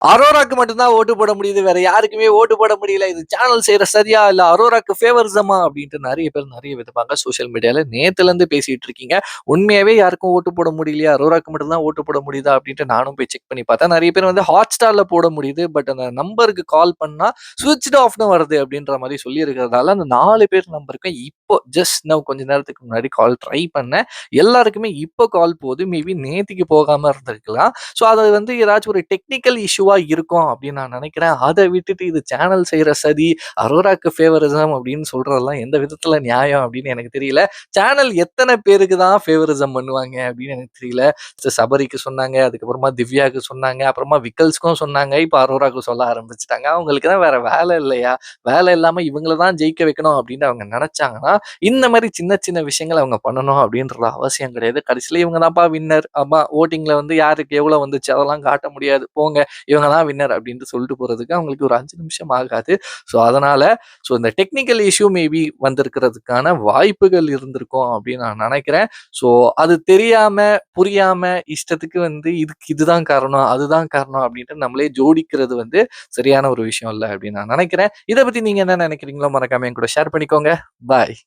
அரோராக்கு மட்டும் தான் ஓட்டு போட முடியுது. வேற யாருக்குமே ஓட்டு போட முடியல. இது சேனல் செய்ற சரியா? இல்ல அரோராக்கு ஃபேவரிசமா? அப்படின்ட்டு நெறைய பேர் நெறைய விதமாக சோசியல் மீடியால நேத்துலருந்து பேசிட்டு இருக்கீங்க. உண்மையாவே யாருக்கும் ஓட்டு போட முடியலையா? அரோராக்கு மட்டும் தான் ஓட்டு போட முடியுதா? அப்படின்ட்டு நானும் போய் செக் பண்ணி பார்த்தேன். நெறைய பேர் வந்து Hotstarல போட முடியுது. பட் அந்த நம்பருக்கு கால் பண்ணா ஸ்விட்ச்ட் ஆஃப்னு வருது அப்படின்ற மாரி சொல்லியிருக்கிறதால, அந்த 4 பேர் நம்பருக்கு இப்போ ஜஸ்ட் நவ் கொஞ்ச நேரத்துக்கு முன்னாடி கால் ட்ரை பண்ணேன். எல்லாருக்குமே இப்போ கால் போகுது. மேபி நேத்திக்கு போகாம இருந்திருக்கலாம். ஸோ அது வந்து ஏதாச்சும் ஒரு டெக்னிக்கல் இஷ்யூவா இருக்கும் அப்படின்னு நான் நினைக்கிறேன். அத விட்டுட்டு இது சேனல் செய்ற சதி, அரோராக்கு ஃபேவரிசம் அப்படின்னு சொல்றதெல்லாம் எந்த விதத்தில நியாயம் அப்படின்னு எனக்கு தெரியல. சேனல் எத்தன பேருக்கு தான் ஃபேவரிசம் பண்ணுவாங்க அப்படின்னு எனக்கு தெரியல. சபரிக்கு சொன்னாங்க, அதுக்கப்புறமா திவ்யாக்கு சொன்னாங்க, அப்புறமா விக்கல்ஸ்க்கும் சொன்னாங்க. இப்ப அரோராக்கு சொல்ல ஆரம்பிச்சுட்டாங்க. அவங்களுக்கு தான் வேற வேலை இல்லையா? வேலை இல்லாம இவங்கள தான் ஜெயிக்க வைக்கணும் அப்படின்னு அவங்க நினைச்சாங்கன்னா, இந்த மாரி சின்ன சின்ன விஷயங்கள அவங்க பண்ணணும் அப்படின்ற அவசியம் கிடையாது. கடைசியில இவங்க தான்ப்பா வின்னர். ஆமா வோட்டிங்ல வந்து யாருக்கு எவ்வளோ வந்துச்சு அதெல்லாம் காட்ட முடியாது. போங்க இவங்க தான் வின்னர் அப்படின்ட்டு சொல்லிட்டு போறதுக்கு அவங்களுக்கு ஒரு 5 நிமிஷம் ஆகாது. ஸோ அதனால இந்த டெக்னிக்கல் இஷ்யூ மேபி வந்திருக்கிறதுக்கான வாய்ப்புகள் இருந்திருக்கும் அப்படின்னு நான் நினைக்கிறேன். ஸோ அது தெரியாம, புரியாம இஷ்டத்துக்கு வந்து இதுக்கு இதுதான் காரணம், அதுதான் காரணம் அப்படின்ட்டு நம்மளே ஜோடிக்கிறது வந்து சரியான ஒரு விஷயம் இல்ல அப்படின்னு நான் நினைக்கிறேன். இத பத்தி நீங்க என்ன நினைக்கிறீங்களோ மறக்காம என் கூட ஷேர் பண்ணிக்கோங்க. பாய்.